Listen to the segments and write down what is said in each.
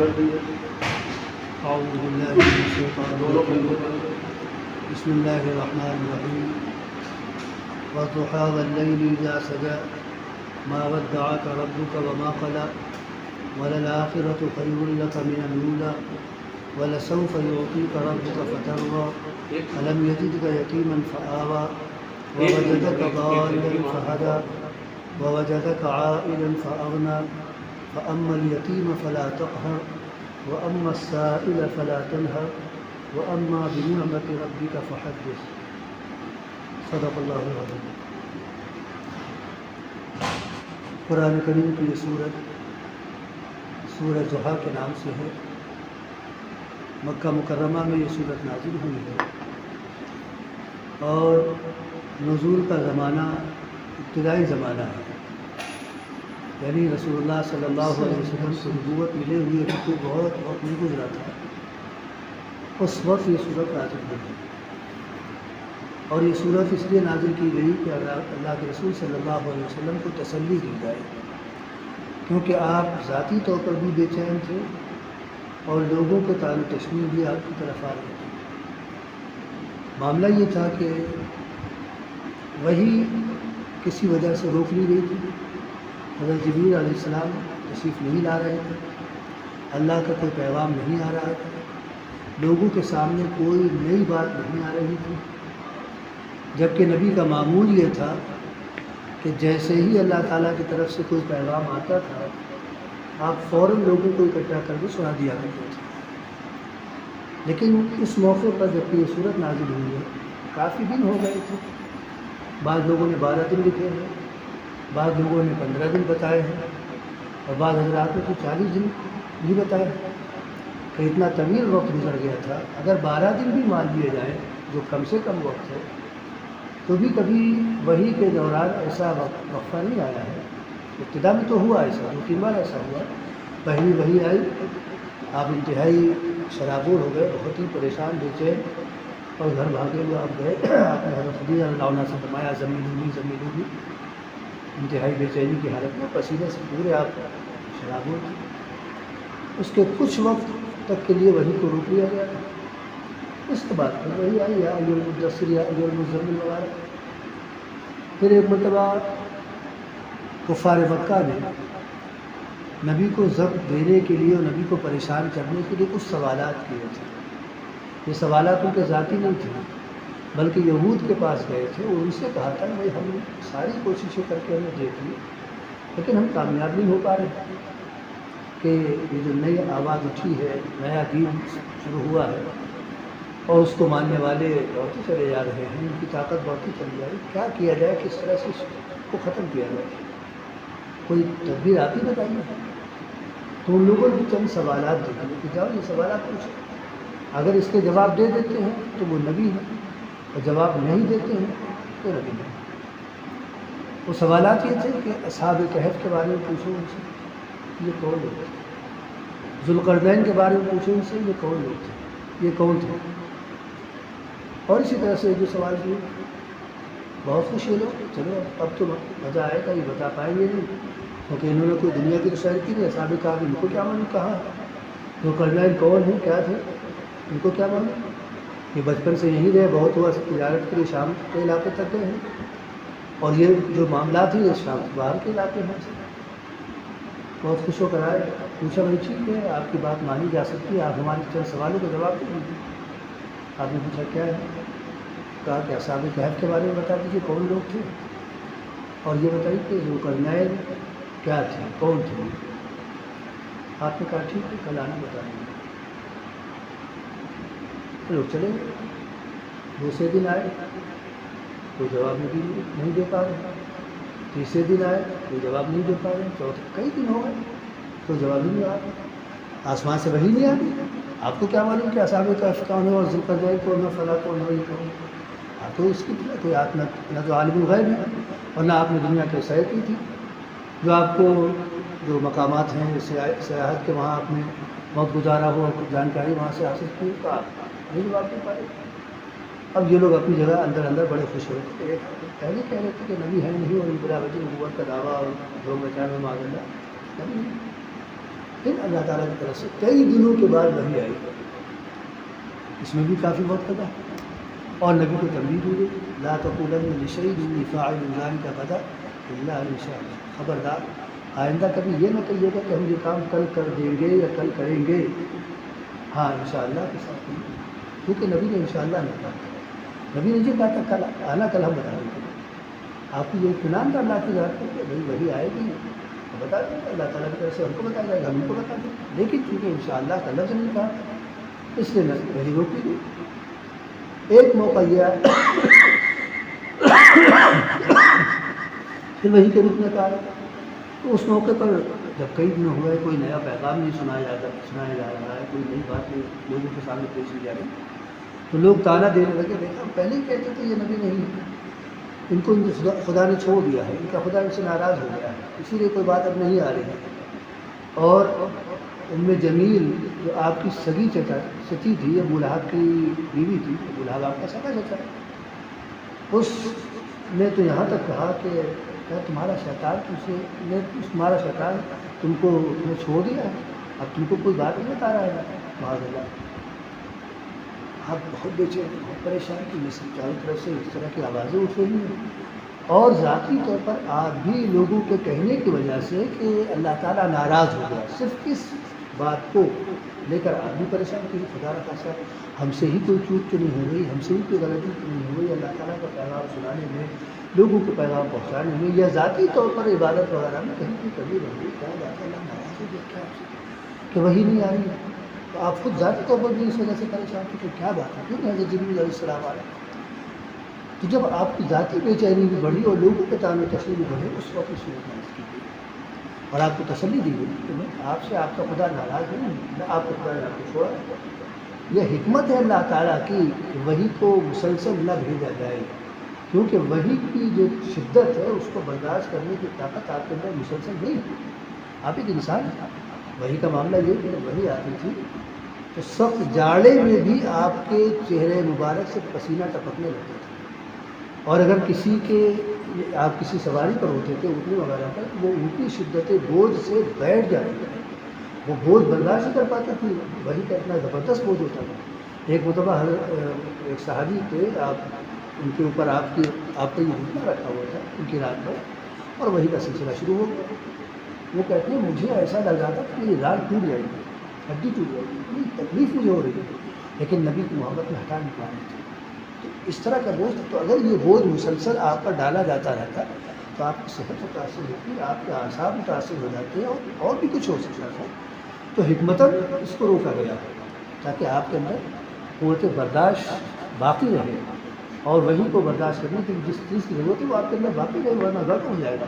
أعوذ بالله من الشيطان الرجيم بسم الله الرحمن الرحيم والضحى والليل إذا سجى ما ودعك ربك وما قلى وللآخرة خير لك من الأولى ولسوف يعطيك ربك فترضى ألم يجدك يتيما فآوى ووجدك ضالا فهدى ووجدك عائلا فأغنى فأما اليتيم فلا تقهر وأما السائل فلا تنهر وأما بنعمة ربك فحدث صدق اللہ العظیم۔ قرآن کریم کی یہ سورت سورہ ضحیٰ کے نام سے ہے۔ مکہ مکرمہ میں یہ سورت نازل ہوئی ہے اور نزول کا زمانہ ابتدائی زمانہ ہے، یعنی رسول اللہ صلی اللہ علیہ وسلم کو نبوت ملے ہوئے تو بہت وقت نہیں گزرا تھا، اس وقت یہ سورت نازل ہوئی ہے۔ اور یہ سورت اس لیے نازل کی گئی کہ اللہ کے رسول صلی اللہ علیہ وسلم کو تسلی دی جائے، کیونکہ آپ ذاتی طور پر بھی بے چین تھے اور لوگوں کے تعلق تشمیل بھی آپ کی طرف آ رہے تھے۔ معاملہ یہ تھا کہ وہی کسی وجہ سے روک لی گئی تھی، حضرت جبریل علیہ السلام تشریف نہیں لا رہے تھے، اللہ کا کوئی پیغام نہیں آ رہا تھا، لوگوں کے سامنے کوئی نئی بات نہیں آ رہی تھی، جبکہ نبی کا معمول یہ تھا کہ جیسے ہی اللہ تعالیٰ کی طرف سے کوئی پیغام آتا تھا آپ فوراً لوگوں کو اکٹھا کر کے سنا دیا کرتے تھے۔ لیکن اس موقع پر جبکہ یہ صورت نازل ہوئی ہے کافی دن ہو گئے تھے، بعض لوگوں نے 12 دن لکھے ہیں، بعض لوگوں نے 15 دن بتائے ہیں اور بعض حضرات نے تو 40 دن بھی بتائے ہیں کہ اتنا طویل وقت گزر گیا تھا۔ اگر 12 دن بھی مان لیے جائیں جو کم سے کم وقت ہے، تو بھی کبھی وحی کے دوران ایسا وقفہ نہیں آیا ہے۔ ابتدا میں تو ہوا ایسا، 2-3 بار ایسا ہوا، پہلی وحی آئی آپ انتہائی شرابور ہو گئے، بہت ہی پریشان بے چین اور گھر بھاگے ہوئے آپ گئے، آپ نے حضرت خدیجہ رضی اللہ عنہا سے فرمایا زمینی انتہائی بے چینی کی حالت میں پسینے سے پورے آپ شرابور تھے۔ اس کے کچھ وقت تک کے لیے وحی کو روک لیا گیا تھا، اس کے بعد پھر وہی آئی یا ایھا المدثر یا ایھا المزمل وغیرہ۔ پھر ایک مرتبہ کفار مکہ نے نبی کو ضبط دینے کے لیے اور نبی کو پریشان کرنے کے لیے کچھ سوالات کیے تھے۔ یہ سوالات ان کے ذاتی نہیں تھے بلکہ یہود کے پاس گئے تھے اور ان سے کہا تھا کہ ہم ساری کوششیں کر کے ہمیں دیکھ لی لیکن ہم کامیاب نہیں ہو پا رہے کہ یہ جو نئی آواز اٹھی ہے، نیا دین شروع ہوا ہے اور اس کو ماننے والے بڑھتے چلے جا رہے ہیں، ان کی طاقت بڑھتی چلی جا رہی ہے، کیا کیا جائے، کس طرح سے اس کو ختم کیا جائے، کوئی تدبیر آپ ہی بتائیے۔ تو ان لوگوں نے چند سوالات دیے کہ جاؤ یہ سوالات پوچھو، اگر اس کے جواب دے دیتے ہیں تو وہ نبی ہیں اور جواب نہیں دیتے ہیں تو نبی نہیں۔ وہ سوالات یہ تھے کہ اصحاب کہف کے بارے میں پوچھو ان سے، یہ کون لوگ تھے، ذوالقرنین کے بارے میں پوچھو ان سے، یہ کون لوگ تھے، یہ کون تھے، اور اسی طرح سے جو سوال کیے بہت خوش یہ لوگ، چلو اب تو مزہ آئے گا، یہ بتا پائیں گے نہیں کیونکہ انہوں نے کوئی دنیا کی تو سیر کی نہیں، اصحاب کہف ان کو کیا معلوم کہاں ذوالقرنین کون ہیں، کیا تھے، ان کو کیا معلوم، یہ بچپن سے یہیں رہے، بہت ہوا تجارت کے لیے شام کے علاقے تک گئے ہیں اور یہ جو معاملات ہیں یہ شام سے باہر کے علاقے ہیں۔ بہت خوش ہو کر آئے، پوچھا بھائی ٹھیک ہے آپ کی بات مانی جا سکتی ہے، آپ ہمارے چند سوالوں کا جواب دے دیجیے۔ آپ نے پوچھا کیا ہے، کہا کہ اصحاب کہف کے بارے میں بتا دیجیے کون لوگ تھے اور یہ بتائیے کہ ذوالقرنین کیا تھے، کون تھے۔ آپ نے کہا ٹھیک ہے کل آنا بتا دیں گے۔ لوگ چلے گئے، دوسرے دن آئے کوئی جواب نہیں دے پا رہے، تیسرے دن آئے کوئی جواب نہیں دے پا رہے، چوتھے کئی دن ہو گئے کوئی جواب ہی نہیں آ رہا، آسمان سے وحی نہیں آتی، آپ کو کیا معلوم کہ اصحاب کہف کون ہے اور ذوالقرنین کون ہے، فلاں کون ہے، یہ کون ہے، آپ تو اس کی کوئی آپ نہ تو عالم الغیب ہے اور نہ آپ نے دنیا کے سیر کی تھی، جو آپ کو جو مقامات ہیں سیاحت کے وہاں آپ نے وقت گزارا ہو اور کچھ جانکاری وہاں سے حاصل کی تو آپ نہیں جواب دے پائے۔ اب یہ لوگ اپنی جگہ اندر اندر بڑے خوش ہو رہے تھے، پہلے کہہ رہے تھے کہ نبی ہے نہیں اور بلا وجہ نبوت کا دعویٰ اور لوگ مچانے میں معذ اللہ نبی نہیں۔ پھر اللہ تعالیٰ کی طرف سے کئی دنوں کے بعد وحی آئی، اس میں بھی کافی وقت لگا، اور نبی کو تنبیہ دی گئی لا تقولن لشیء انی فاعل ذلک غدا الا ان شاء اللہ، خبردار آئندہ کبھی یہ نہ کہیے گا کہ ہم یہ کام کل کر دیں گے یا کل کریں گے، ہاں انشاءاللہ کے ساتھ نہیں، کیونکہ نبی نے انشاءاللہ نہیں کہا، نبی نے یہ کہا تھا کل آنا، کل ہم بتا دیں گے، آپ کو یہ اطمینان تھا اللہ کی ذات پر کہ بھائی وہی آئے گی تو بتا دیں گے، اللہ تعالیٰ کی طرف سے ہم کو بتایا جائے گا، ہم ان کو بتا دیں گے، لیکن چونکہ انشاءاللہ کا لفظ نہیں کہا اس لیے وہی روک لی گئی۔ ایک موقع یہ آیا پھر وہی کے روپ میں کہا، تو اس موقع پر جب کئی دن ہوئے کوئی نیا پیغام نہیں سنایا جا رہا ہے، کوئی نئی بات نہیں لوگوں کے سامنے پیش کی جا رہی، تو لوگ تانا دینے لگے، دیکھا پہلے ہی کہتے تھے یہ نبی نہیں، ان کو خدا نے چھوڑ دیا ہے، ان کا خدا ان سے ناراض ہو گیا ہے، اسی لیے کوئی بات اب نہیں آ رہی ہے۔ اور ام جمیل جو آپ کی سگی چچی تھی، ابو لہب کی بیوی تھی، ابو لہب آپ کا سگا چچا ہے، اس نے تو یہاں تک کہا کہ کیا تمہارا شیطان تم کو چھوڑ دیا ہے، اب تم کو کوئی بات نہیں بتا رہا ہے، معاذ اللہ۔ آپ بہت بے چین، بہت پریشان کی، جس چاروں طرف سے اس طرح کی آوازیں اٹھ رہی ہیں، اور ذاتی طور پر آپ بھی لوگوں کے کہنے کی وجہ سے کہ اللہ تعالیٰ ناراض ہو گیا، صرف اس بات کو لے کر آپ بھی پریشان کی، خدا رکھا صاحب ہم سے ہی کوئی چوک تو نہیں ہو گئی، ہم سے ہی کوئی غلطی تو نہیں ہو گئی، اللہ تعالیٰ کا پیغام سنانے میں، لوگوں کو پیغام پہنچانے میں، یا ذاتی طور پر عبادت وغیرہ میں کہیں کوئی کمی بن گئی، کیا بات ہے، اللہ ناراض ہو گیا کیا آپ سے کہ وہی نہیں آ رہی ہے، تو آپ خود ذاتی طور پر بھی اس وجہ سے پریشان تھے کہ کیا بات ہے، کیوں حضرت جبریل علیہ السلام آ رہے ہیں۔ تو جب آپ کی ذاتی بے چینی بھی بڑھی اور لوگوں کے تعلق تشریح بھی بڑھے، اس وقت اس صورت میں کی گئی اور آپ کو تسلی دی گئی کہ میں آپ سے، آپ کا خدا ناراض نہیں، میں آپ کو خدا نے آپ کو چھوڑا۔ یہ حکمت ہے اللہ تعالیٰ کی کہ وحی کو مسلسل نہ بھیجا جائے، کیونکہ وحی کی جو شدت ہے اس کو برداشت کرنے کی طاقت آپ کے اندر مسلسل نہیں ہے، آپ ایک انسان ہے۔ وحی کا معاملہ یہ کہ وحی آتی تھی تو سخت جاڑے میں بھی آپ کے چہرے مبارک سے پسینہ ٹپکنے لگتا تھا، اور اگر کسی کے آپ کسی سواری پر ہوتے تھے اونٹنی وغیرہ پر، وہ اونٹی شدت بوجھ سے بیٹھ جاتی تھی، وہ بوجھ برداشت نہیں کر پاتی تھی، وہی کا اتنا زبردست بوجھ ہوتا تھا۔ ایک مرتبہ ایک صحابی تھے، آپ ان کے اوپر آپ کا یہ گھٹنا رکھا ہوا تھا ان کی رات پر، اور وہی کا سلسلہ شروع ہو گیا۔ وہ کہتے ہیں مجھے ایسا لگ رہا تھا کہ میری رات ٹوٹ جائے گی، ہڈی ٹوٹ جائے گی، اتنی تکلیف مجھے ہو رہی تھی، لیکن نبی کی محبت میں ہٹا نہیں پا رہی تھی۔ تو اس طرح کا بوجھ، تو اگر یہ بوجھ مسلسل آپ پر ڈالا جاتا رہتا تو آپ کی صحت متاثر ہوتی، آپ کے اعصاب متاثر ہو جاتے ہیں، اور بھی کچھ ہو سکتا تھا۔ تو حکمتاً اس کو روکا گیا تاکہ آپ کے اندر قوت برداشت باقی رہے، اور وہی کو برداشت کرنے کی جس چیز کی ضرورت ہے وہ آپ کے اندر باقی رہے، ورنہ غلط ہو جائے گا۔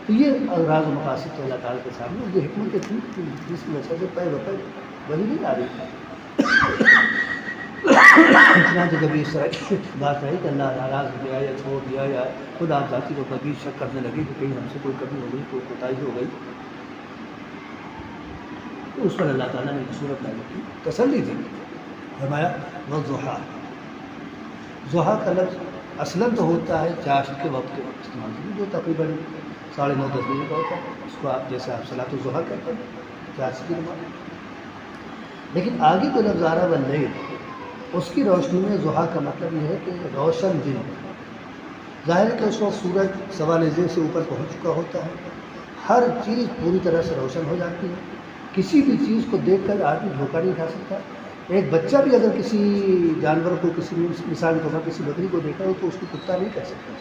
تو یہ راز و مقاصد تھے اللہ تعالیٰ کے سامنے، یہ حکمت تھی جس کی وجہ سے پے بپے وہی نہیں آ رہی۔ چنانچہ جب اس طرح کی بات آئی کہ اللہ ناراض ہو گیا یا چھوڑ دیا، یا خود آپ ذاتی طور پر بھی شک کرنے لگے کہ کہیں ہم سے کوئی کمی ہو گئی، کوئی کوتاہی ہو گئی، تو اس پر اللہ تعالیٰ نے ایک صورت نازل کی، تسلی دی، فرمایا والضحیٰ۔ ضحیٰ کا لفظ اصلاً تو ہوتا ہے چاشت کے وقت استعمال کی، جو تقریباً 9:30 10 بجے کا ہوتا ہے، اس کو آپ جیسے آپ صلاۃ الضحیٰ کہتے ہیں، چاشت کی نماز۔ لیکن آگے جو لفظ آ رہا ہے واللیل، اس کی روشنی میں ضحیٰ کا مطلب یہ ہے کہ روشن دن، ظاہر ہے کہ اس وقت سورج سوا نیزے سے اوپر پہنچ چکا ہوتا ہے، ہر چیز پوری طرح سے روشن ہو جاتی ہے، کسی بھی چیز کو دیکھ کر آدمی دھوکہ نہیں کھا سکتا۔ ایک بچہ بھی اگر کسی جانور کو، کسی مثال کے طور پر کسی بکری کو دیکھا ہو تو اس کو کتا نہیں کہہ سکتا،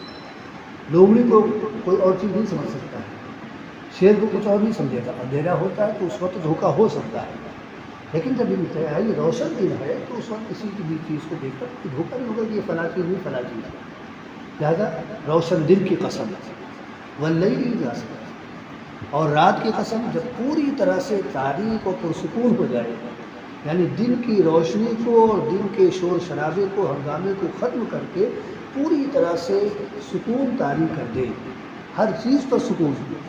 لومڑی کو کوئی اور چیز نہیں سمجھ سکتا ہے، شیر کو کچھ اور نہیں سمجھے گا، اندھیرا ہوتا ہے تو اس وقت دھوکہ ہو سکتا ہے، لیکن جب یہ روشن دن ہے تو اس وقت کسی بھی چیز کو دیکھ کر دھوکہ نہیں ہوگا کہ یہ فلاں چیز نہیں فلاں چیز ہے۔ لہٰذا روشن دن کی قسم واللیل اذا سجى، اور رات کی قسم جب پوری طرح سے تاریک اور پرسکون ہو جائے، یعنی دن کی روشنی کو اور دن کے شور شرابے کو، ہنگامے کو ختم کر کے پوری طرح سے سکون طاری کر دے، ہر چیز پر سکون ہو۔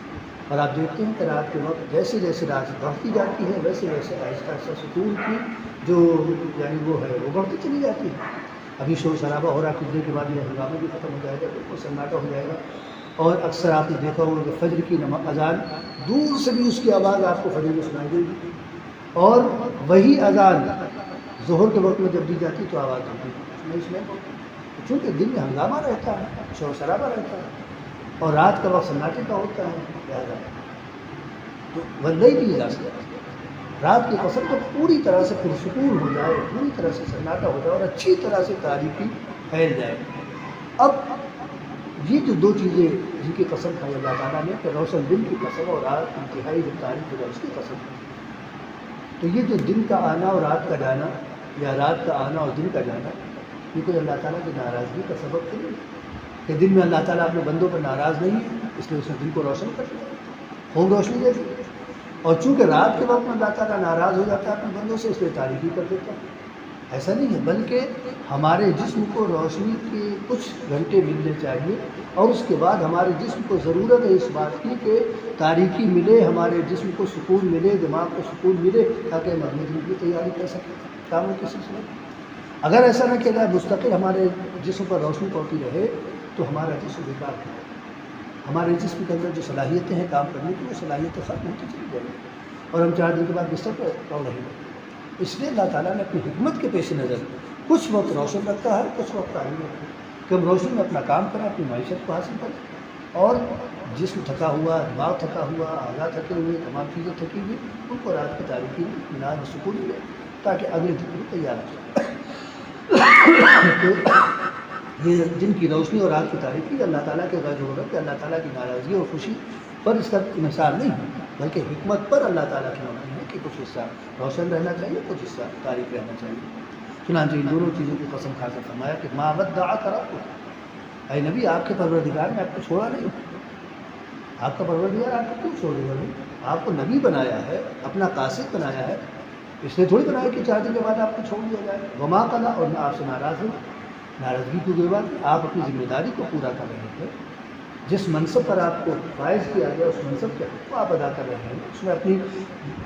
اور آپ دیکھتے ہیں کہ رات کے وقت جیسے جیسے رات بڑھتی جاتی ہے ویسے ویسے آہستہ آہستہ سکون کی جو یعنی وہ ہے وہ بڑھتی چلی جاتی ہے۔ ابھی شور شرابہ ہو رہا ہے، کچھ دیر کے بعد یہ ہنگامہ بھی ختم ہو جائے گا، بالکل سناٹا ہو جائے گا، اور اکثر آپ نے دیکھا ہوگا کہ فجر کی اذان دور سے بھی اس کی آواز آپ کو فجر میں سنائی دے گی، اور وہی اذان ظہر کے وقت میں جب دی جاتی تو آواز نہیں سنائی دیتی، چونکہ دن میں ہنگامہ رہتا ہے، شور شرابہ رہتا ہے، اور رات کا وقت سناٹے کا ہوتا ہے، لہٰذا تو واللیل اذا سجا، رات کی قسم جب پوری طرح سے پرسکون ہو جائے، پوری طرح سے سناٹا ہو جائے اور اچھی طرح سے تاریکی پھیل جائے، اب یہ جو دو چیزیں جن کی قسم کھائی اللہ تعالیٰ نے کہ روشن دن کی قسم اور رات انتہائی جو تاریخ ہو جائے اس کی قسم، تو یہ جو دن کا آنا اور رات کا جانا، یا رات کا آنا اور دن کا جانا، یہ کوئی اللہ تعالیٰ کی ناراضگی کا سبب تو نہیں کہ دن میں اللہ تعالیٰ اپنے بندوں پر ناراض نہیں ہے اس لیے اس نے دن کو روشن کر دیا، خوب روشنی دے دی، اور چونکہ رات کے وقت میں اللہ تعالیٰ ناراض ہو جاتا ہے اپنے بندوں سے اس لیے تاریکی کر دیتا ہے، ایسا نہیں ہے، بلکہ ہمارے جسم کو روشنی کے کچھ گھنٹے ملنے چاہیے، اور اس کے بعد ہمارے جسم کو ضرورت ہے اس بات کی کہ تاریکی ملے، ہمارے جسم کو سکون ملے، دماغ کو سکون ملے، تاکہ ہم اگلے دن کی تیاری کر سکیں کاموں کے سلسلے میں۔ اگر ایسا نہ کیا جائے، مستقل ہمارے جسم پر روشنی پڑتی رہے تو ہمارا جسم بیکار ہے، ہمارے جسم کے اندر جو صلاحیتیں ہیں کام کرنے کی وہ صلاحیتیں ختم ہوتی چلی جائیں گی، اور ہم 4 دن کے بعد بستر پر پڑ رہے ہیں۔ اس لیے اللہ تعالیٰ نے اپنی حکمت کے پیش نظر کچھ وقت روشن رکھتا ہے، کچھ وقت تاریک رکھتا ہے کہ ہم روشنی میں اپنا کام کریں، اپنی معیشت کو حاصل کریں، اور جسم تھکا ہوا، دماغ تھکا ہوا، اعضاء تھکے ہوئے، تمام چیزیں تھکی ہوئی، ان کو رات کی تاریکی میں اطمینان و سکون ملے تاکہ اگلے دن کو تیار ہو جائے۔ تو یہ دن کی روشنی اور رات کی تاریکی اللہ تعالیٰ کے غیر ضرورت ہے، اللہ تعالیٰ کی ناراضگی اور خوشی پر اس کا انحصار نہیں ہے، بلکہ حکمت پر اللہ تعالیٰ کی مرضی ہے کہ کچھ حصہ روشن رہنا چاہیے، کچھ حصہ تاریک رہنا چاہیے۔ چنانچہ ان دونوں چیزوں کی قسم کھا کر فرمایا کہ ما ودعک ربک، اے نبی آپ کے پروردگار نے آپ کو چھوڑا نہیں، آپ کا پروردگار آپ کو کیوں چھوڑ دے گا؟ آپ کو نبی بنایا ہے، اپنا قاصد بنایا ہے، اس لیے تھوڑی بنایا کہ 4 دن کے بعد آپ کو چھوڑ دیا جائے۔ وما قضا، اور میں آپ سے ناراض ہوں، ناراضگی کی کوئی بات نہیں، آپ اپنی ذمہ داری کو پورا کر رہے تھے، جس منصب پر آپ کو فائز کیا گیا اس منصب کے حق کو آپ ادا کر رہے ہیں، اس میں اپنی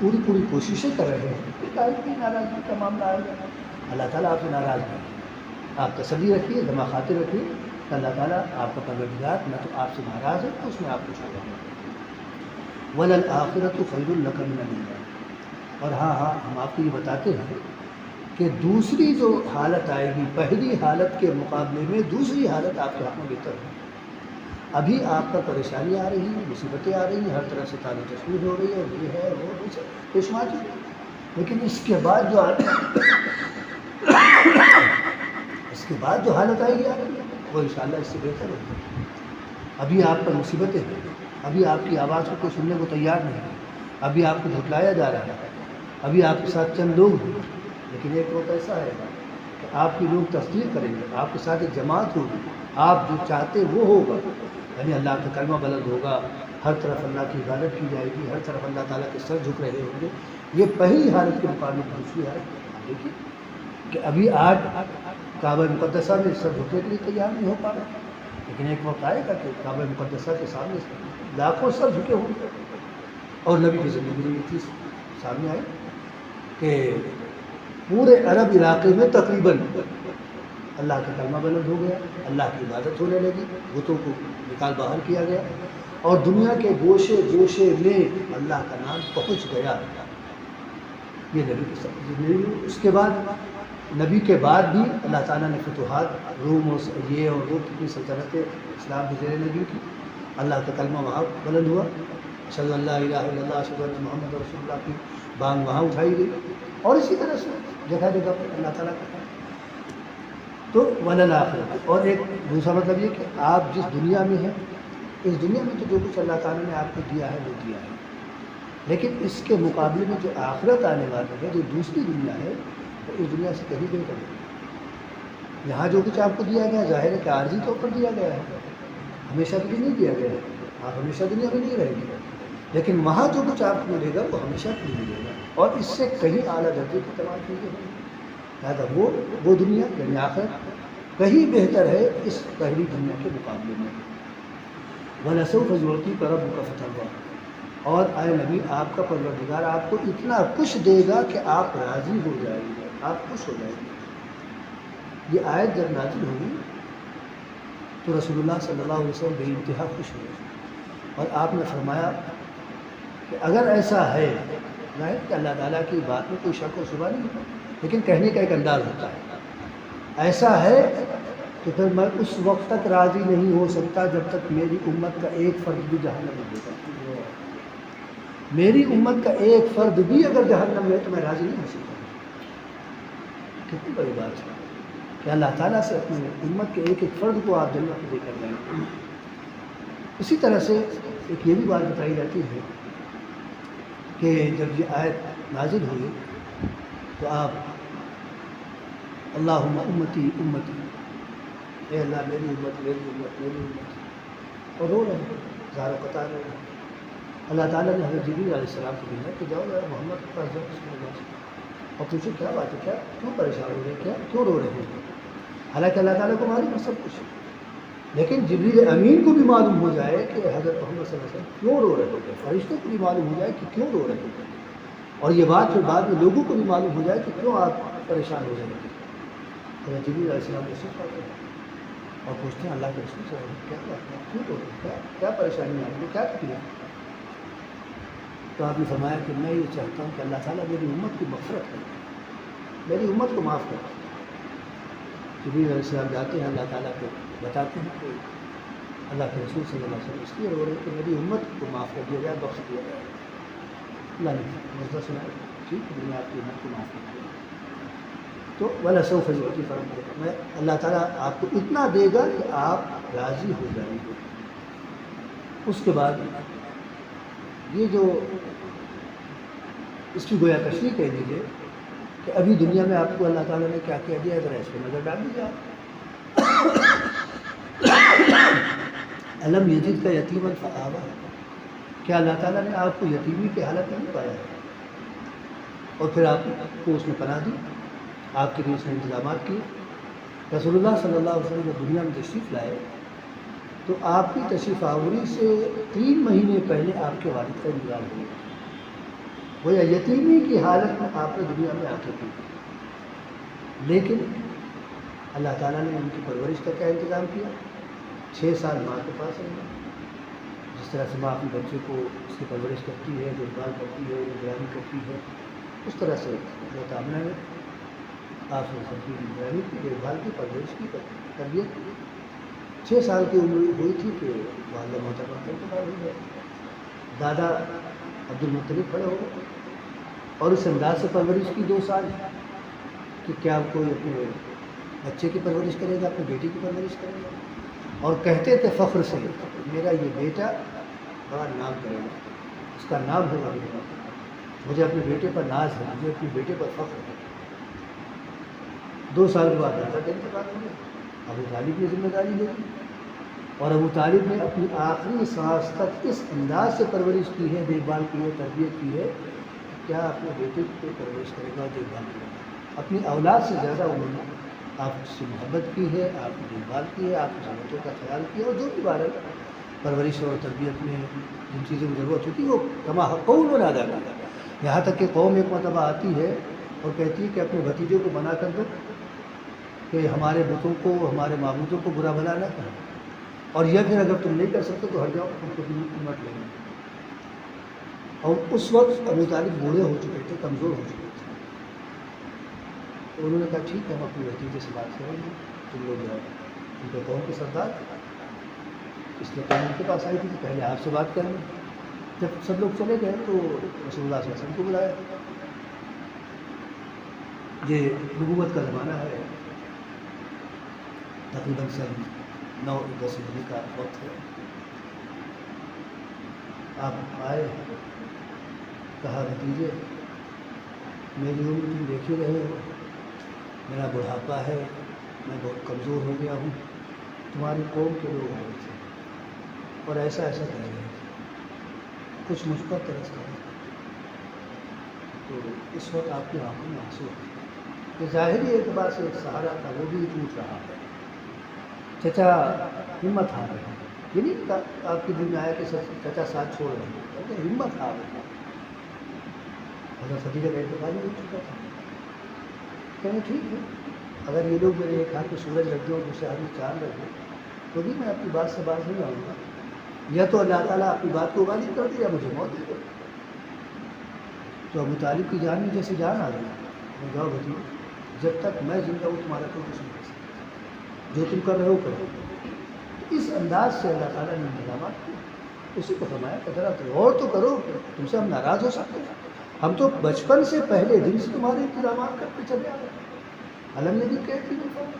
پوری کوششیں کر رہے ہیں، پھر کاہے کی ناراضگی کا معاملہ آئے گا؟ اللہ تعالیٰ آپ سے ناراض نہیں ہے، آپ تسلی رکھیے، دماغ خاطر رکھیے کہ اللہ تعالیٰ آپ کا پروردگار نہ تو آپ سے ناراض ہے تو اس میں آپ کو چھوڑا ہے۔ وَلَلْآخِرَةُ خَيْرٌ لَكَ مِنَ الْأُولَىٰ، اور ہاں ہم آپ کو یہ بتاتے ہیں کہ دوسری جو حالت آئے گی، پہلی حالت کے مقابلے میں دوسری حالت آپ کے حق میں بہتر ہے۔ ابھی آپ پر پریشانی آ رہی ہے، مصیبتیں آ رہی ہیں، ہر طرح سے تعلیم تشویش ہو رہی ہے، اور یہ ہے وہ پیشمات ہے، لیکن اس کے بعد جو حالت آئے گی آپ کی، وہ انشاءاللہ اس سے بہتر ہوگی۔ ابھی آپ پر مصیبتیں ہیں، ابھی آپ کی آواز کو کوئی سننے کو تیار نہیں ہے، ابھی آپ کو جھٹلایا جا رہا ہے، ابھی آپ کے ساتھ چند لوگ ہیں، لیکن ایک وقت ایسا ہے کہ آپ کی لوگ تصدیق کریں گے، آپ کے ساتھ ایک جماعت ہوگی، آپ جو چاہتے وہ ہوگا، یعنی اللہ کا کلمہ بلند ہوگا، ہر طرف اللہ کی عبادت کی جائے گی، ہر طرف اللہ تعالیٰ کے سر جھک رہے ہوں گے۔ یہ پہلی حالت کے مقابلے میں دوسری حالت دیکھیے کہ ابھی آج کعبہ مقدسہ میں سر جھکنے کے لیے تیار نہیں ہو پا رہا، لیکن ایک وقت آئے گا کہ کعبہ مقدسہ کے سامنے لاکھوں سر جھکے ہوں گے۔ اور نبی کی زندگی میں یہ چیز سامنے آئی کہ پورے عرب علاقے میں تقریباً اللہ کا کلمہ بلند ہو گیا، اللہ کی عبادت ہونے لگی، بتوں کو نکال باہر کیا گیا، اور دنیا کے گوشے گوشے میں اللہ کا نام پہنچ گیا۔ یہ نبی کی زندگی میں۔ اس کے بعد نبی کے بعد بھی اللہ تعالیٰ نے فتوحات، روم اور یہ اور وہ کتنی سلطنتیں اسلام کے زیر نبی کی، اللہ کا کلمہ وہاں بلند ہوا، اشہد ان لا الہ الا اللہ اشہد ان محمد رسول اللہ کی بانگ وہاں اٹھائی گئی، اور اسی طرح سے جگہ جگہ پر اللہ تعالیٰ کا تو وللآخرۃ۔ اور ایک دوسرا مطلب یہ کہ آپ جس دنیا میں ہیں، اس دنیا میں تو جو کچھ اللہ تعالیٰ نے آپ کو دیا ہے وہ دیا ہے، لیکن اس کے مقابلے میں جو آخرت آنے والی ہے، جو دوسری دنیا ہے، وہ اس دنیا سے کہیں بہتر ہے۔ یہاں جو کچھ آپ کو دیا گیا ظاہر ہے کہ عارضی طور پر دیا گیا ہے، ہمیشہ کے لیے نہیں دیا گیا ہے، آپ ہمیشہ دنیا میں نہیں رہیں گے، لیکن وہاں جو کچھ آپ کو ملے گا وہ ہمیشہ کے لیے ملے گا، اور اس سے کہیں اعلیٰ درجے کی تمام چیزیں ہیں۔ لہٰذا وہ دنیا یعنی آخرت کہیں بہتر ہے اس پہلی دنیا کے مقابلے میں۔ وَلَسَوْفَ يُعْطِيكَ رَبُّكَ فَتَرْضَىٰ، اور اے نبی آپ کا پروردگار آپ کو اتنا کچھ دے گا کہ آپ راضی ہو جائیں گے، آپ خوش ہو جائیں گے۔ یہ آیت جب نازل ہوئی تو رسول اللہ صلی اللہ علیہ وسلم بے انتہا خوش ہوئے اور آپ نے فرمایا کہ اگر ایسا ہے ظاہر کہ اللہ تعالیٰ کی بات میں کوئی شک و شبہ نہیں، لیکن کہنے کا ایک انداز ہوتا ہے، ایسا ہے تو پھر میں اس وقت تک راضی نہیں ہو سکتا جب تک میری امت کا ایک فرد بھی جہنم میں ہوگا۔ میری امت کا ایک فرد بھی اگر جہنم میں ہے تو میں راضی نہیں ہو سکتا۔ کتنی بڑی بات ہے کہ اللہ تعالیٰ سے اپنی امت کے ایک ایک فرد کو آپ جنت میں لے کر جائیں۔ اسی طرح سے ایک یہ بھی بات بتائی جاتی ہے کہ جب یہ آیت نازل ہوئی تو آپ اللہم امتی امتی، اے اللہ میری امت میری امت میری امت، اور رو رہے ہیں، زار و قطار رو رہے ہیں۔ اللہ تعالیٰ نے حضرت جبریل علیہ السلام کو بھیجا کہ جاؤ ذرا محمد کے پاس جاؤ، اس کے پاس اور پوچھو کیا بات ہے، کیوں پریشان ہو رہے ہیں، کیوں رو رہے ہیں۔ حالانکہ اللہ تعالیٰ کو معلوم ہے سب کچھ، لیکن جبریل امین کو بھی معلوم ہو جائے کہ حضرت محمد صلی اللہ علیہ وسلم کیوں رو رہے ہیں، فرشتوں کو بھی معلوم ہو جائے کہ کیوں رو رہے ہیں، اور یہ بات پھر بعد میں لوگوں کو بھی معلوم ہو جائے کہ کیوں آپ پریشان ہو رہے ہیں۔ حضرت جبریل علیہ السلام سے پاتے ہیں اور پوچھتے ہیں اللہ کے رسول سے کیا بات ہے، کیوں رو رہے ہیں، کیا پریشانی ہے آپ کو، کیا تکلیف؟ تو آپ نے فرمایا کہ میں یہ چاہتا ہوں کہ اللہ تعالیٰ میری امت کی مغفرت کرے، میری امت کو معاف کرے۔ جبریل علیہ السلام جاتے ہیں اللہ تعالیٰ کو بتاتے ہیں کہ اللہ کے رسول صلی اللہ علیہ وسلم اس لیے رو رہے ہیں کہ میری امت کو معاف کر دیا جائے، بخش دیا جائے۔ اللہ نے مسئلہ سنا، ٹھیک ہے، میں آپ کی امت کو معاف کر دیا تو والا سو فضوتی فرم دے گا، میں اللہ تعالیٰ آپ کو اتنا دے گا کہ آپ راضی ہو جائیں گے۔ اس کے بعد یہ جو اس کی گویا تشریح کہہ دیجیے کہ ابھی دنیا میں آپ کو اللہ تعالیٰ نے کیا کیا دیا، ذرا اس پہ نظر ڈال دیجیے آپ۔ علم یجد کا یتیما فآویٰ، کیا اللہ تعالیٰ نے آپ کو یتیمی کی حالت میں نہیں پایا اور پھر آپ کو اس میں پناہ دی، آپ کے لیے اس نے انتظامات کیے۔ رسول اللہ صلی اللہ علیہ وسلم جب دنیا میں تشریف لائے تو آپ کی تشریف آوری سے 3 مہینے پہلے آپ کے والد کا انتقال ہو گیا، گویا یتیمی کی حالت میں آپ نے دنیا میں آ کے کی، لیکن اللہ تعالیٰ نے ان کی پرورش کا کیا انتظام کیا، 6 سال ماں کے پاس رہے۔ جس طرح سے ماں اپنے بچے کو اس کی پرورش کرتی ہے، دیکھ بھال کرتی ہے، نگرانی کرتی ہے، اس طرح سے حضرت آمنہ نے آپ نے سب کی نگرانی کی، دیکھ بھال کی، پرورش کی، تربیت کی۔ 6 سال کی عمر ہوئی تھی کہ والدہ محترمہ کا انتقال ہو گیا، دادا عبد المطلب کھڑے ہو گئے اور اس انداز سے پرورش کی 2 سال کہ کیا کوئی اپنے بچے کی پرورش کرے گا، اپنی بیٹی کی پرورش کرے گا، اور کہتے تھے فخر سے میرا یہ بیٹا بڑا نام کرے گا، اس کا نام ہوگا بیٹا، مجھے اپنے بیٹے پر ناز ہے، مجھے اپنے بیٹے پر فخر ہے۔ 2 سال کے بعد دادا کا انتقال ہو گیا، ابو طالب نے ذمہ داری لے لی، اور ابو طالب نے اپنی آخری سانس تک اس انداز سے پرورش کی ہے، دیکھ بھال کی ہے، تربیت کی ہے، کیا اپنے بیٹے کی پرورش کرے گا، دیکھ بھال کرے گا۔ اپنی اولاد سے زیادہ انہوں نے آپ سے محبت کی ہے، آپ کی دیکھ بھال کی ہے، آپ کی ضرورتوں کا خیال کیا، اور جو بھی بارہ پرورش اور تربیت میں جن چیزوں کی ضرورت ہوتی ہے وہ کما حق انہوں نے ادا کیا۔ یہاں تک کہ قوم ایک مرتبہ آتی ہے اور کہتی ہے کہ اپنے بھتیجوں کو بنا کر دو کہ ہمارے بتوں کو، ہمارے معبودوں کو برا بھلا نہ کریں، اور یہ پھر اگر تم نہیں کر سکتے تو ہٹ جاؤ، تم کو مت لیں گے۔ اور اس وقت ابو طالب بوڑھے ہو چکے تھے، کمزور ہو چکے تھے، تو انہوں نے کہا ٹھیک ہے ہم اپنے بھتیجے سے بات کریں گے، تم لوگ جاؤ۔ ان کے قوم کے سردار، اس لیے قوم ان کے پاس آئی تھی کہ پہلے آپ سے بات کریں گے۔ جب سب لوگ چلے گئے تو رسول اللہ صلی اللہ علیہ وسلم کو بلایا۔ یہ نبوت کا زمانہ ہے، تقریباً 9-10 ہجری کا وقت ہے۔ آپ آئے، کہا بھتیجے میری عمر تم دیکھ ہی رہے ہو، میرا بڑھاپا ہے، میں بہت کمزور ہو گیا ہوں، تمہاری قوم کے لوگ آئے تھے اور ایسا ایسا کہہ رہے تھے، کچھ مجھ پر ترس کرے، تو اس وقت آپ کی آنکھوں میں آنسو ہے۔ کہ ظاہری اعتبار سے ایک سہارا تھا، وہ بھی ٹوٹ رہا ہے۔ چچا ہمت ہار رہے ہیں، یہ نہیں کہ آپ کے دل میں آیا کہ چچا ساتھ چھوڑ رہے ہیں، بلکہ ہمت ہار رہے ہیں۔ حضرت خدیجہ کا انتقال ہو چکا تھا، کہیں ٹھیک ہے اگر یہ لوگ میرے ایک ہاتھ میں سورج رکھ دیں اور دوسرے ہاتھ میں چاند رکھ دیں تو بھی میں اپنی بات سے باز نہیں آؤں گا. یا تو اللہ تعالیٰ اپنی بات کو غالب کر دے یا مجھے موت دے دے. تو ابو طالب کی جان میں جیسے جان آ گئی. میں جاؤ بھتیجو، جب تک میں زندہ ہوں تمہارا کوئی کچھ نہیں کر سکتا، جو تم کر رہے ہو کرو. تو اس انداز سے اللہ تعالیٰ نے انتظامات کیے. اسی کو فرمایا کہ ذرا غور تو کرو، تم سے ہم ناراض ہو سکتے ہیں؟ ہم تو بچپن سے پہلے دن سے تمہارے انتظامات کرتے چلے آ رہے ہیں. علم نے بھی کہتی نہیں،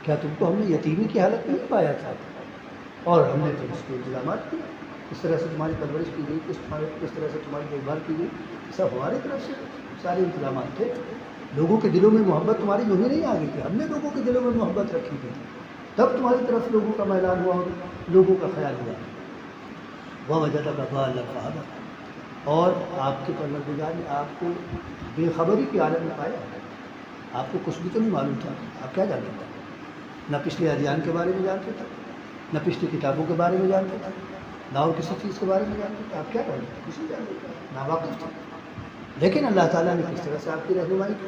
کیا تم کو ہم نے یتیمی کی حالت میں نہیں پایا تھا؟ اور ہم نے تو اس کے انتظامات کیے، کس طرح سے تمہاری پرورش کی گئی، کس طرح سے تمہاری دیکھ بھال کی گئی، سب ہماری طرف سے سارے انتظامات تھے. لوگوں کے دلوں میں محبت تمہاری یوں ہی نہیں آ گئی تھی، ہم نے لوگوں کے دلوں میں محبت رکھی تھی، تب تمہاری طرف لوگوں کا میلان ہوا اور لوگوں کا خیال ہوا. ووجدک ضالا فہدی، اور آپ کے پروردگار نے آپ کو بے خبری کی حالت میں پایا. آپ کو کچھ بھی تو نہیں معلوم تھا، آپ کیا جانتے تھے؟ نہ پچھلے ادیان کے بارے میں جانتے تھے، نہ پچھلی کتابوں کے بارے میں جانتے تھے، نہ اور کسی چیز کے بارے میں جانتے تھے. آپ کیا جانتے تھے؟ کچھ نہیں جانتے تھے، ناواقف تھے. لیکن اللہ تعالیٰ نے کس طرح سے آپ کی رہنمائی کی،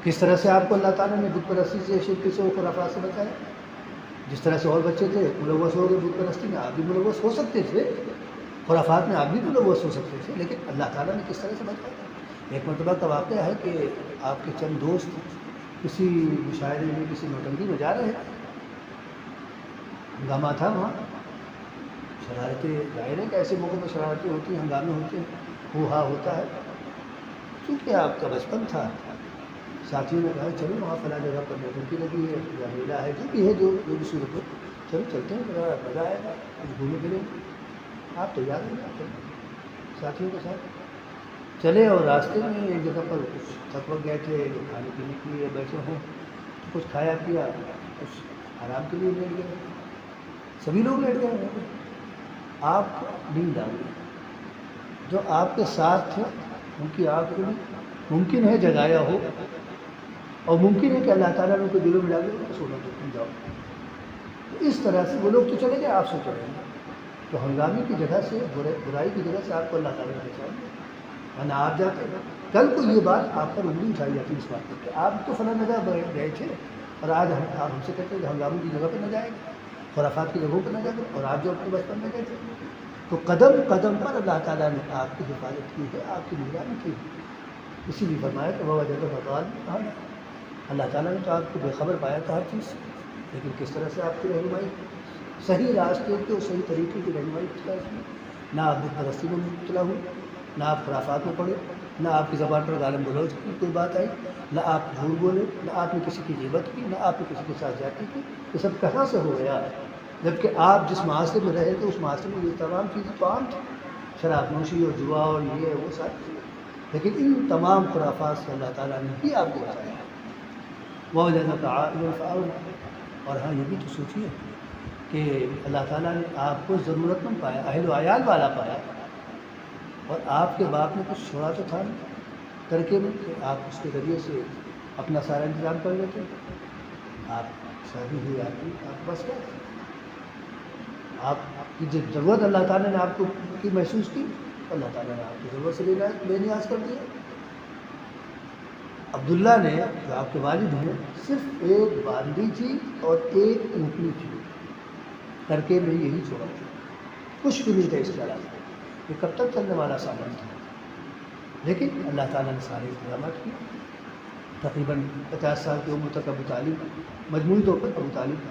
کس طرح سے آپ کو اللہ تعالیٰ نے بت پرستی سے، شرک سے، خرافات سے بچایا. جس طرح سے اور بچے تھے ملوث ہو گئے بت پرستی میں، آپ بھی ملوث ہو سکتے تھے، خرافات میں آپ بھی ملوث ہو سکتے تھے، لیکن اللہ تعالیٰ نے کس طرح سے بچایا. ایک مرتبہ کا واقعہ ہے کہ آپ کے چند دوست کسی مشاعرے میں، کسی نوٹنکی میں جا رہے ہیں. ہنگامہ تھا وہاں، شرارتیں ظاہر ہے کہ ایسے موقع میں شرارتیں ہوتی ہیں، ہنگامے ہوتے ہیں، ہو ہا ہوتا ہے. چونکہ آپ کا بچپن تھا، ساتھیوں نے کہا چلو وہاں فلاں جگہ پر نوٹنکی لگی ہے یا میلہ ہے، جو بھی ہے، جو بھی صورت ہو، چلو چلتے ہیں، ذرا مزہ آئے گا، کچھ گھومے پھریں. آپ تیار ہو جاتے ہیں ساتھیوں کے ساتھ چلے، اور راستے میں ایک جگہ پر کچھ تھک وک گئے تھے، کھانے پینے کے لیے بیٹھے ہوں، کچھ کھایا پیا، کچھ آرام کے لیے لیٹ گئے. سبھی لوگ لیٹ گئے ہیں، آپ کو نیند آ گئی. جو آپ کے ساتھ تھے ان کی آنکھ کھلی، ممکن ہے جگایا ہو، اور ممکن ہے کہ اللہ تعالیٰ نے ان کو دلوں میں ڈال دیا سونا تو تم جاؤ. تو اس طرح سے وہ لوگ تو چلے گئے، آپ سے چلے گئے. تو ہنگامی کی جگہ سے، برائی کی جگہ سے آپ کو اللہ تعالیٰ نے بچایا. ورنہ آپ جاتے، کل کو یہ بات آپ پر انگلی اٹھائی جاتی اس بات پر کہ آپ تو فلاں جگہ گئے تھے، اور آج آپ ہم سے کہتے ہیں کہ ہنگامی کی جگہ پہ نہ جائیں گے، خرافات کی جگہوں پہ نہ جائیں گے، اور آپ جو اپنے بچپن میں گئے تھے. تو قدم قدم پر اللہ تعالیٰ نے آپ کی حفاظت کی ہے، آپ کی نگرانی کی ہے. اسی لیے فرمایا کہ ووجدک ضالا، اللہ تعالیٰ نے تو آپ کو بے خبر پایا تھا ہر چیز سے، لیکن کس طرح سے آپ کی رہنمائی، صحیح راستے کی اور صحیح طریقے کی رہنمائی کی ہے. نہ آپ بت پرستی میں مبتلا ہوئے، نہ آپ خرافات میں پڑے، نہ آپ کی زبان پر گالم گلوچ کی کوئی بات آئی، نہ آپ جھوٹ بولے، نہ آپ نے کسی کی غیبت کی، نہ آپ نے کسی کے ساتھ زیادتی کی. یہ سب کہاں سے ہو گیا؟ جبکہ آپ جس معاشرے میں رہے تھے اس معاشرے میں یہ تمام چیزیں تو عام تھیں، شراب نوشی اور جوا اور یہ وہ ساری چیزیں. لیکن ان تمام خرافات سے اللہ تعالیٰ نے ہی آپ کو بچایا. ووجدک عائلا فأغنی. اور ہاں یہ بھی تو سوچیے کہ اللہ تعالیٰ نے آپ کو ضرورت مند پایا، اہل و عیال والا پایا، اور آپ کے باپ نے کچھ چھوڑا تو تھا نہیں ترکے میں کہ آپ اس کے ذریعے سے اپنا سارا انتظام کر لیتے. آپ شادی ہوئی آدمی، آپ بس کیا تھا؟ آپ کی جب ضرورت اللہ تعالیٰ نے آپ کو کی محسوس کی، اللہ تعالیٰ نے آپ کی ضرورت سے بے نیاز کر دیا. عبداللہ نے جو آپ کے والد ہیں صرف ایک باندی تھی اور ایک اونٹنی تھی، ترکے میں یہی چھوڑا تھا، کچھ بھی نہیں تھا اس کے علاوہ. یہ کب تک چلنے والا سامان تھا؟ لیکن اللہ تعالیٰ نے سارے انتظامات کیے. تقریباً 50 سال کی عمر تک ابو طالب، مجموعی طور پر ابو طالب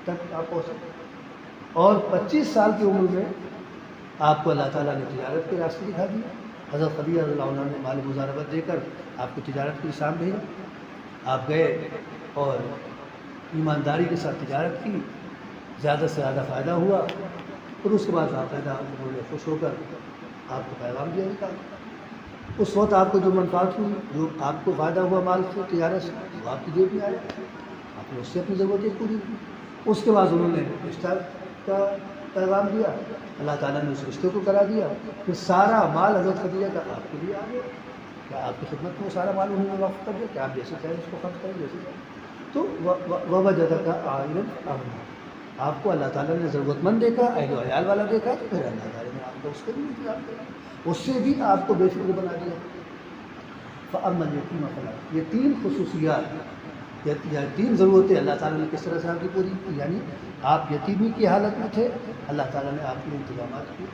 تک آپ پہنچے، اور 25 سال کی عمر میں آپ کو اللہ تعالیٰ نے تجارت کے راستے دکھا دیا. حضرت خدیجہ رضی اللہ عنہ نے مال مزاربت دے کر آپ کو تجارت کے شام بھیجا. آپ گئے اور ایمانداری کے ساتھ تجارت کی، زیادہ سے زیادہ فائدہ ہوا، اور اس کے بعد باقاعدہ انہوں نے خوش ہو کر آپ کو پیغام دیا نکال. اس وقت آپ کو جو منفعت ہوئی، جو آپ کو فائدہ ہوا مال سے، تجارت سے، وہ آپ کی جیب میں آیا، آپ نے اس سے اپنی ضرورتیں پوری کی. اس کے بعد انہوں نے رشتہ کا پیغام دیا، اللہ تعالیٰ نے اس رشتے کو کرا دیا. پھر سارا مال حضرت خدیجہ کا آپ کے لیے آ گیا. کیا آپ کی خدمت میں سارا مال انہوں نے وقف کر دیا کہ آپ جیسے چاہیں اس کو خرچ کریں جیسے چاہیں. تو ووجدک عائلا فأغنی، آپ کو اللہ تعالیٰ نے ضرورت مند دیکھا، اہل و عیال والا دیکھا، تو پھر اللہ تعالیٰ نے آپ کو اس کا بھی انتظام کیا، اس سے بھی آپ کو بے فکر بنا دیا. فأما الیتیم فلا، یہ 3 خصوصیات تین ضرورتیں اللہ تعالیٰ نے کس طرح سے آپ کی پوری کی، یعنی آپ یتیمی کی حالت میں تھے، اللہ تعالیٰ نے آپ کے انتظامات کیے،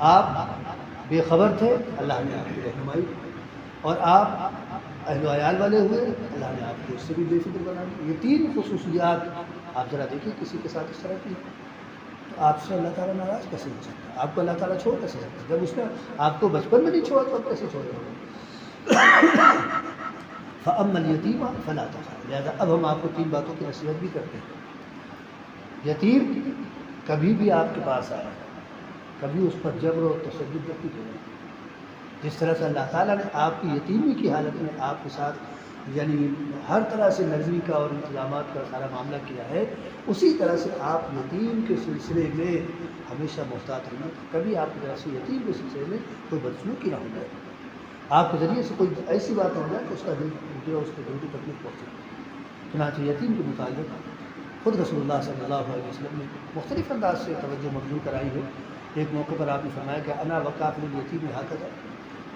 آپ بے خبر تھے، اللہ نے آپ کی رہنمائی کی، اور آپ اہل و عیال والے ہوئے، اللہ نے آپ کو اس سے بھی بے فکر بنا دی۔ یہ تین خصوصیات آپ ذرا دیکھیں کسی کے ساتھ اس طرح کی، تو آپ سے اللہ تعالیٰ ناراض کیسے ہو سکتا ہے؟ آپ کو اللہ تعالیٰ چھوڑ کیسے سکتا ہے؟ جب اس نے آپ کو بچپن میں نہیں چھوڑا تو اب کیسے چھوڑے گا؟ فَأَمَّا الْيَتِيمَ فَلَا تَقْهَرْ، لہٰذا اب ہم آپ کو تین باتوں کی نصیحت بھی کرتے ہیں۔ یتیم کبھی بھی آپ کے پاس آئے، کبھی اس پر جبر و تشدد نہیں کریں۔ جس طرح سے اللہ تعالیٰ نے آپ کی یتیمی کی حالت میں آپ کے ساتھ یعنی ہر طرح سے نرمی کا اور انتظامات کا سارا معاملہ کیا ہے، اسی طرح سے آپ یتیم کے سلسلے میں ہمیشہ محتاط رہنا، کبھی آپ کی طرف سے یتیم کے سلسلے میں کوئی بدسلوکی نہ ہو جائے، آپ کے ذریعے سے کوئی ایسی بات ہو جائے کہ اس کا دل ٹوٹے اور اس کے دل کی تکلیف پہنچے۔ چنانچہ یتیم کے متعلق خود رسول اللہ صلی اللہ علیہ وسلم نے مختلف انداز سے توجہ مبذول کرائی ہے۔ ایک موقع پر آپ نے فرمایا کہ انا وکافل الیتیم ھکذا،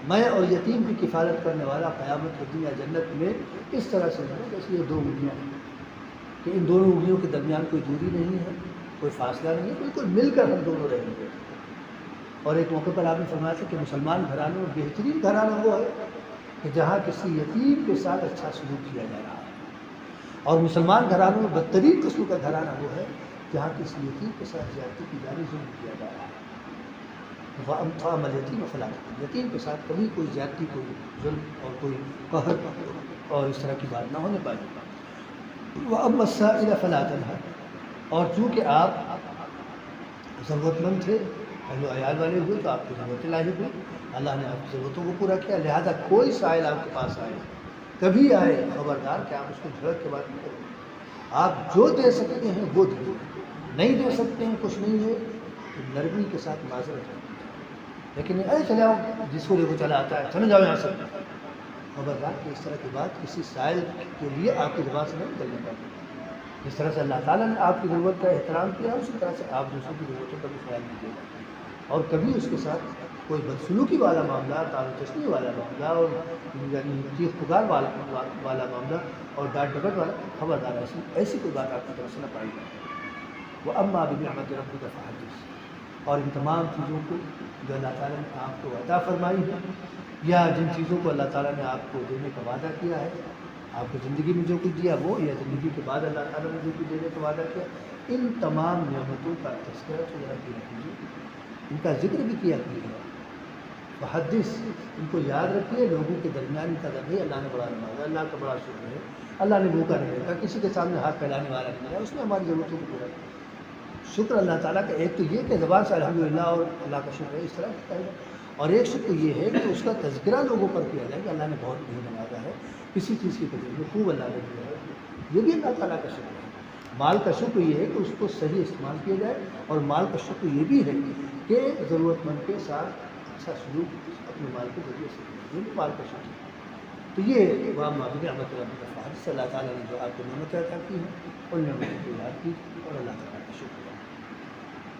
میں اور یتیم کی کفالت کرنے والا قیامت کے دن یا جنت میں اس طرح سے ہے جیسے یہ دو انگلیاں ہیں کہ ان دونوں انگلیوں کے درمیان کوئی دوری نہیں ہے، کوئی فاصلہ نہیں ہے، بالکل مل کر ہم دونوں رہیں گے۔ اور ایک موقع پر آپ نے فرمایا تھا کہ مسلمان گھرانوں میں بہترین گھرانہ وہ ہے کہ جہاں کسی یتیم کے ساتھ اچھا سلوک کیا جا رہا ہے، اور مسلمان گھرانوں میں بدترین قسم کا گھرانہ وہ ہے جہاں کسی یتیم کے ساتھ زیادتی کی جاری ظلم کیا جا رہا ہے۔ فَأَمَّا الْيَتِيمَ فَلَا تَقْهَرْ، یتیم کے ساتھ کبھی کوئی زیادتی، کوئی ظلم اور کوئی قہر اور اس طرح کی بات نہ ہونے پائے۔ وَأَمَّا السَّائِلَ فَلَا تَنْهَرْ، اور چونکہ آپ ضرورت مند تھے، اہل و عیال والے ہوئے تو آپ کی ضرورتیں لاحق ہوئی، اللہ نے آپ کی ضرورتوں کو پورا کیا، لہذا کوئی سائل آپ کے پاس آئے، کبھی آئے، خبردار کہ آپ اس کو جھڑک کے بات نہیں کریں، آپ جو دے سکتے ہیں وہ دیں، نہیں دے سکتے ہیں، کچھ نہیں ہے تو نرمی کے ساتھ معذرت کریں، لیکن اے چلے آؤ جس کو دیکھو چلا آتا ہے چلے جاؤ یہاں سے، خبردار کہ اس طرح کی بات کسی سائل کے لیے آپ کی زبان سے نہیں نکلنے پاتی۔ جس طرح سے اللہ تعالیٰ نے آپ کی ضرورت کا احترام کیا، اسی طرح سے آپ دوسروں کی ضرورتوں کا بھی خیال کیجیے گا، اور کبھی اس کے ساتھ کوئی بدسلوکی والا معاملہ، تعلق تشنی والا معاملہ، اور یعنی چیخ پکار والا معاملہ اور ڈانٹ ڈپٹ والا، خبردار ایسی کوئی بات آپ کی طرف سے نہ پائی جائے۔ وَأَمَّا بِنِعْمَتِ رَبِّكَ فَحَدِّثْ، اور ان تمام چیزوں کو جو اللہ تعالیٰ نے آپ کو عطا فرمائی ہے، یا جن چیزوں کو اللہ تعالیٰ نے آپ کو دینے کا وعدہ کیا ہے، آپ کو زندگی میں جو کچھ دیا وہ، یا زندگی کے بعد اللہ تعالیٰ نے جو کچھ دینے کا وعدہ کیا، ان تمام نعمتوں کا تذکرہ تو ذرا کیا کیجیے، ان کا ذکر بھی کیا کیجیے، محدث ان کو یاد رکھیے، لوگوں کے درمیان ان کا ذکر، اللہ نے بڑا نوازا، اللہ کا بڑا شکر ہے، اللہ نے بھوکا نہیں رکھا، کسی کے سامنے ہاتھ پھیلانے والا نہیں ہے، اس نے ہماری ضرورتوں کو پورا کیا۔ شکر اللہ تعالیٰ کا ایک تو یہ کہ زبان سے الحمدللہ اور اللہ کا شکر ہے اس طرح کہتا ہے، اور ایک شکر یہ ہے کہ اس کا تذکرہ لوگوں پر کیا جائے کہ اللہ نے بہت مجھے نوازا ہے، کسی چیز کی تکلیف میں خوب اللہ نے دیا ہے، یہ بھی اللہ تعالیٰ کا شکر ہے۔ مال کا شکر یہ ہے کہ اس کو صحیح استعمال کیا جائے، اور مال کا شکر یہ بھی ہے کہ ضرورت مند کے ساتھ اچھا سلوک اپنے مال کے ذریعے سے کیا، یہ بھی مال کا شکر ہے۔ تو یہ وَأَمَّا بِنِعْمَتِ رَبِّكَ فَحَدِّثْ، اللہ تعالیٰ نے جو آپ کو نعمتیں عطا کی ہیں ان نعمتوں کو یاد کی اور اللہ تعالیٰ کا شکر ہے۔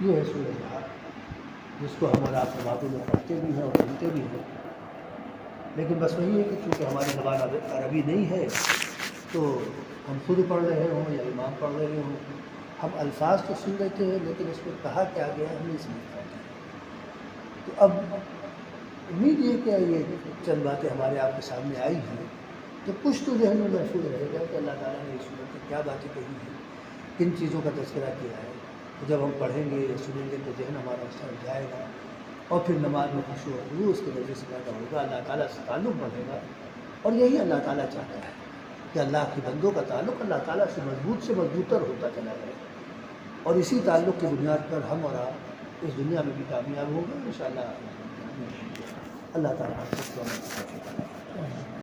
یہ ہے سورہ الحاق، جس کو ہم اور آپ نمازوں میں پڑھتے بھی ہیں اور سنتے بھی ہیں، لیکن بس وہی ہے کہ چونکہ ہماری زبان عربی نہیں ہے تو ہم خود پڑھ رہے ہوں یا امام پڑھ رہے ہوں، ہم الفاظ تو سن لیتے ہیں لیکن اس میں کہا کیا گیا ہم نہیں سمجھ پاتے۔ تو اب امید یہ کہ یہ چند باتیں ہمارے آپ کے سامنے آئی ہیں تو کچھ تو ذہن میں محفوظ رہے گا کہ اللہ تعالیٰ نے اس صورت میں کیا باتیں کہی ہیں، کن چیزوں کا تذکرہ کیا ہے، جب ہم پڑھیں گے یا سنیں گے تو ذہن ہمارا اس طرح جائے گا، اور پھر نماز میں خشوع و خضوع اس کے ذریعے سے پیدا ہوگا، اللہ تعالیٰ سے تعلق بڑھے گا، اور یہی اللہ تعالیٰ چاہتا ہے کہ اللہ کے بندوں کا تعلق اللہ تعالیٰ سے مضبوط تر ہوتا چلا جائے، اور اسی تعلق کی بنیاد پر ہم اور آپ اس دنیا میں بھی کامیاب ہوں گے انشاءاللہ۔ اللہ تعالیٰ